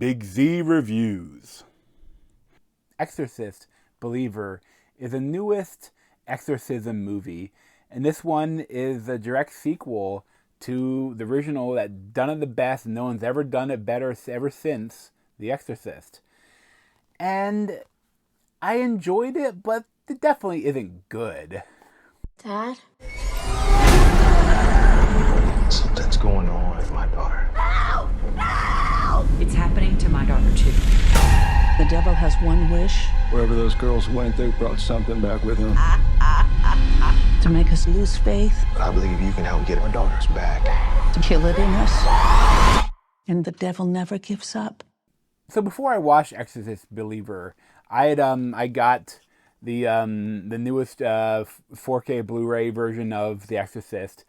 Big Z Reviews. Exorcist Believer is the newest exorcism movie, and this one is a direct sequel to the original that done it the best. No one's ever done it better ever since The Exorcist. And I enjoyed it, but it definitely isn't good. Dad? Something's going on with my daughter. No! No! It's happening to my daughter, too. The devil has one wish. Wherever those girls went, they brought something back with them. To make us lose faith. I believe you can help get our daughters back. To kill it in us. And the devil never gives up. So before I watched Exorcist Believer, I got the newest 4K Blu-ray version of The Exorcist,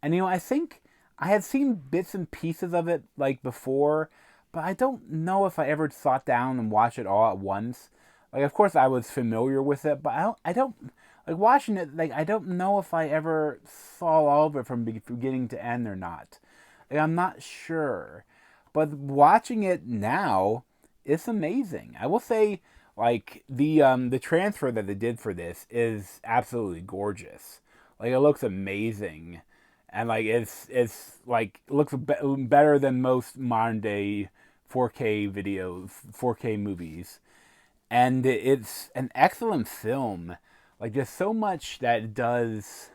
and I think I had seen bits and pieces of it like before, but I don't know if I ever sat down and watched it all at once. Like, of course, I was familiar with it, but I don't like watching it. Like, I don't know if I ever saw all of it from beginning to end or not. Like, I'm not sure. But watching it now, it's amazing. I will say, like, the transfer that they did for this is absolutely gorgeous. Like, it looks amazing, and like it's like it looks better than most modern day 4K videos, 4K movies, and it's an excellent film. Like, there's so much that it does.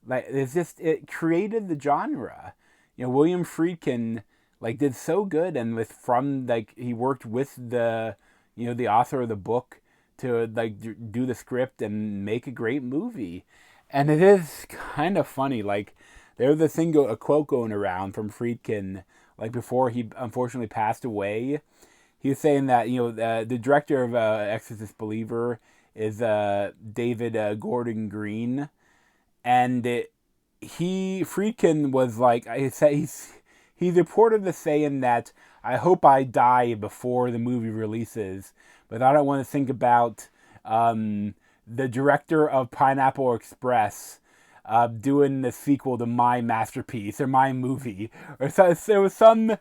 Like, it created the genre. William Friedkin like did so good, and he worked with the the author of the book to like do the script and make a great movie. And it is kind of funny, like there's a quote going around from Friedkin, like before he unfortunately passed away. He was saying that the director of Exorcist Believer is David Gordon Green, and Friedkin was like, he's reported as saying that, I hope I die before the movie releases, but I don't want to think about the director of Pineapple Express doing the sequel to my masterpiece or my movie. Or so, there was some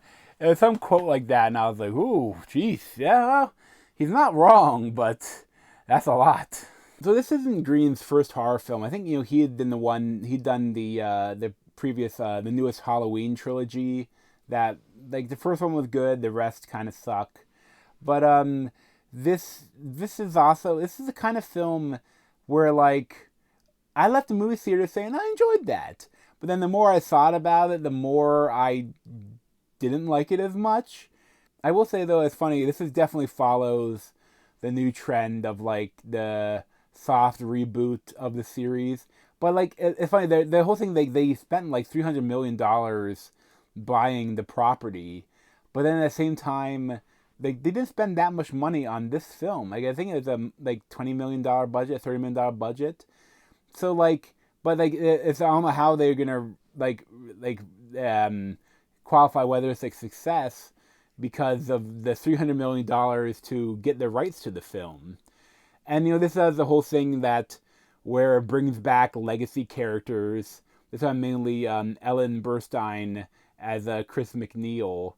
quote like that, and I was like, ooh, jeez, yeah, well, he's not wrong, but that's a lot. So this isn't Green's first horror film. I think he'd done the previous the newest Halloween trilogy. That, like, the first one was good, the rest kind of suck. But this is the kind of film where, like, I left the movie theater saying I enjoyed that, but then the more I thought about it, the more I didn't like it as much. I will say, though, it's funny, this definitely follows the new trend of like the soft reboot of the series. But like, it's funny, the whole thing, they spent like $300 million buying the property, but then at the same time they didn't spend that much money on this film. Like, I think it was a like $20 million budget, $30 million budget. So like, but like, it's, I don't know how they're gonna qualify whether it's a success because of the $300 million to get the rights to the film. And this is the whole thing that where it brings back legacy characters. This one mainly Ellen Burstyn as Chris McNeil,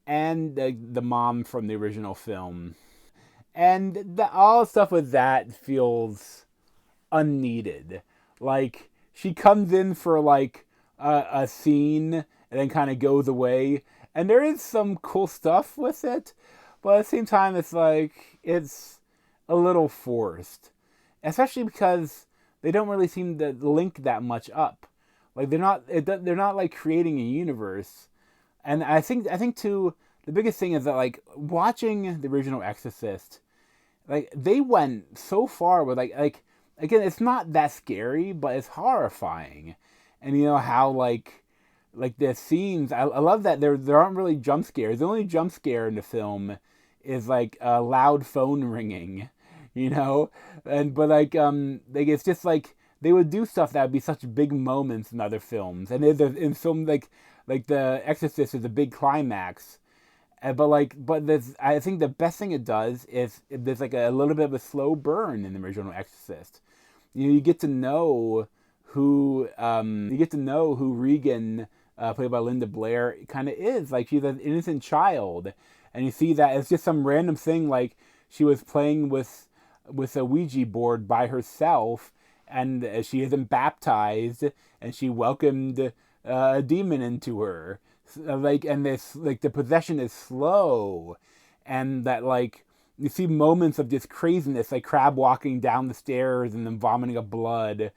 and the mom from the original film. And all stuff with that feels unneeded. Like, she comes in for like a scene and then kind of goes away, and there is some cool stuff with it, but at the same time it's like it's a little forced, especially because they don't really seem to link that much up. Like, they're not like creating a universe. And I think too, the biggest thing is that, like, watching the original Exorcist, like, they went so far with like again, it's not that scary, but it's horrifying. And how like the scenes, I love that there aren't really jump scares. The only jump scare in the film is like a loud phone ringing, and but like it's just like they would do stuff that would be such big moments in other films, and in film like The Exorcist is a big climax, but I think the best thing it does is there's like a little bit of a slow burn in the original Exorcist. You get to know who Regan, played by Linda Blair, kind of is. Like, she's an innocent child, and you see that it's just some random thing, like she was playing with a Ouija board by herself, and she isn't baptized, and she welcomed a demon into her. Like, and this, like, the possession is slow, and that, like, you see moments of just craziness, like Crab walking down the stairs and then vomiting up blood,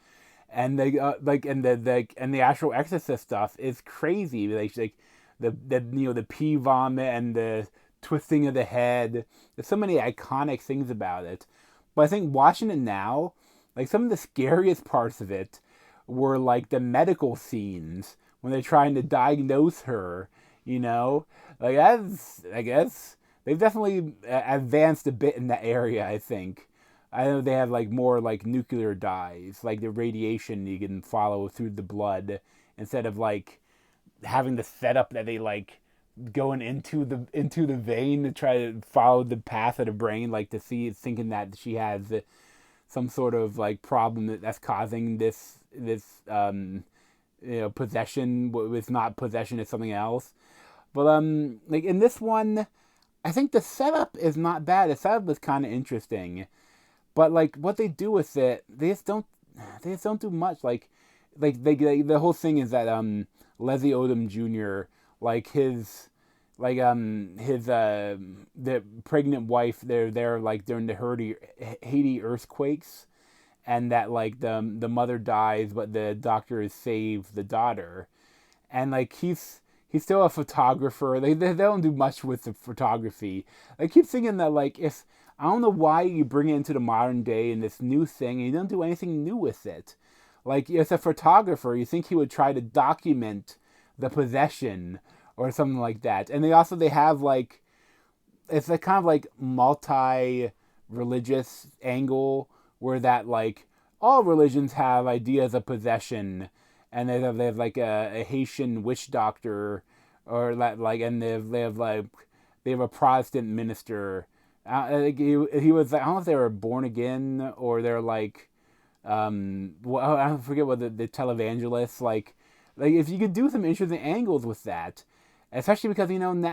and they and the actual Exorcist stuff is crazy. Like the pee vomit and the twisting of the head. There's so many iconic things about it. But I think watching it now, like, some of the scariest parts of it were like the medical scenes when they're trying to diagnose her. Like, that's, I guess they've definitely advanced a bit in that area. I think. I know they have like more like nuclear dyes, like the radiation you can follow through the blood, instead of like having the setup that they like going into the vein to try to follow the path of the brain, like to see, thinking that she has some sort of like problem that's causing this possession. It's not possession, it's something else. But like in this one, I think the setup is not bad. The setup is kind of interesting. But like what they do with it, they just don't do much. Like the whole thing is that Leslie Odom Jr., like his the pregnant wife, they're like during the Haiti earthquakes, and that like the mother dies, but the doctor has saved the daughter, and like he's still a photographer. They don't do much with the photography. I keep thinking that, like, if I don't know why you bring it into the modern day and this new thing, and you don't do anything new with it. Like, as a photographer, you think he would try to document the possession or something like that. And they have like, it's a kind of like multi-religious angle where that like all religions have ideas of possession, and they have like a Haitian witch doctor, or like, and they have a Protestant minister. He was, I don't know if they were born again or they're like, well, I forget what the televangelists, like if you could do some interesting angles with that, especially because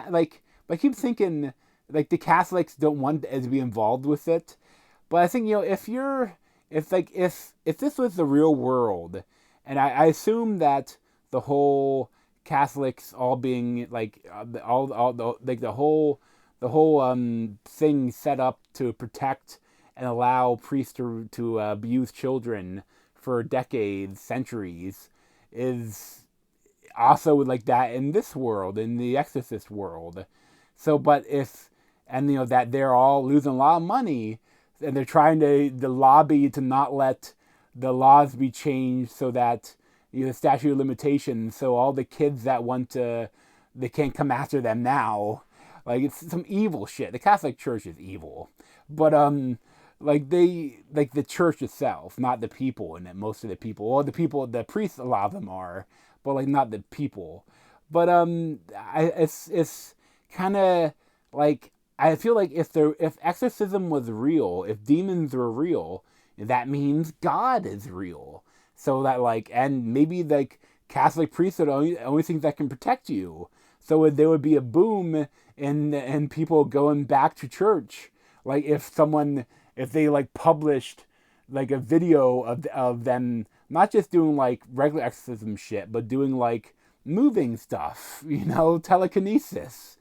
like I keep thinking like the Catholics don't want to be involved with it, but I think if this was the real world, and I assume that the whole Catholics all being like the whole thing set up to protect and allow priests to abuse children for decades, centuries, is also like that in this world, in the Exorcist world. So, but that they're all losing a lot of money, and they're trying to lobby to not let the laws be changed so that the statute of limitations, so all the kids that they can't come after them now. Like, it's some evil shit. The Catholic Church is evil, but like the church itself, not the people, and most of the people, or the priests, a lot of them are, but like not the people. But it's kind of like, I feel like if exorcism was real, if demons were real, that means God is real. So that like, and maybe like Catholic priests are the only things that can protect you. So there would be a boom in people going back to church. Like if they like published like a video of them not just doing like regular exorcism shit, but doing like moving stuff, telekinesis.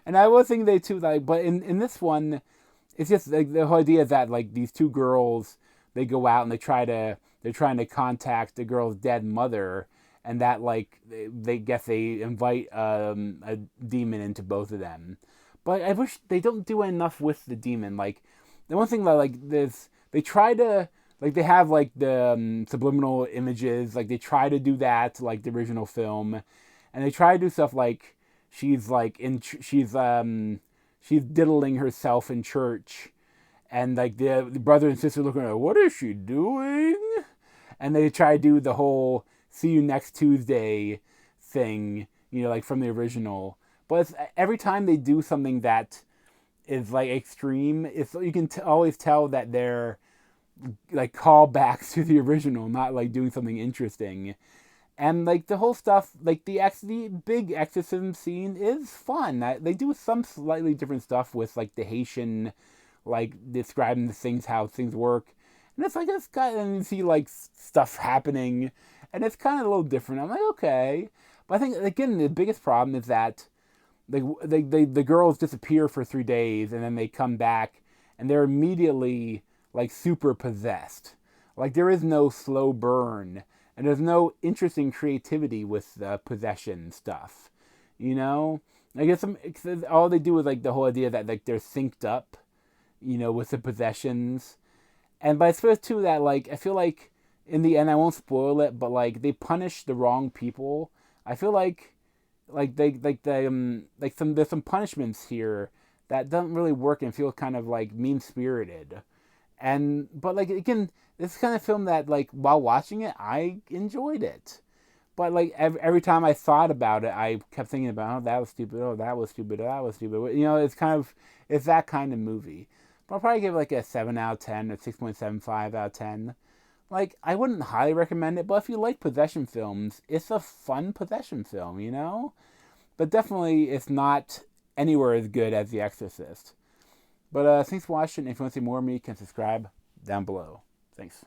And I was thinking they too, like, but in this one, it's just like the whole idea that like these two girls, they go out and they're trying to contact the girl's dead mother, and that like they invite a demon into both of them. But I wish they don't do enough with the demon. Like the one thing that like this, they try to like, they have like the subliminal images, like they try to do that like the original film, and they try to do stuff like she's diddling herself in church, and like the brother and sister looking at her, what is she doing? And they try to do the whole see you next Tuesday thing, like from the original. But it's, every time they do something that is like extreme, you can always tell that they're like callbacks to the original, not like doing something interesting. And like the whole stuff, like the big exorcism scene is fun. They do some slightly different stuff with like the Haitian, like describing the things, how things work, and it's like it's kind of, and you see like stuff happening, and it's kind of a little different. I'm like, okay, but I think again the biggest problem is that the girls disappear for 3 days and then they come back and they're immediately like super possessed. Like there is no slow burn and there's no interesting creativity with the possession stuff. You know, I guess all they do is like the whole idea that like they're synced up, you know, with the possessions. And but I suppose too that like I feel like in the end I won't spoil it, but like they punish the wrong people. I feel like there's some punishments here that don't really work and feel kind of like mean spirited. And but like again, this kind of film that like while watching it I enjoyed it. But like every time I thought about it, I kept thinking about, oh, that was stupid, oh, that was stupid, oh, that was stupid. You know, it's that kind of movie. But I'll probably give it like a 7 out of 10 or 6.75 out of 10. Like, I wouldn't highly recommend it, but if you like possession films, it's a fun possession film, you know? But definitely, it's not anywhere as good as The Exorcist. But thanks for watching. If you want to see more of me, you can subscribe down below. Thanks.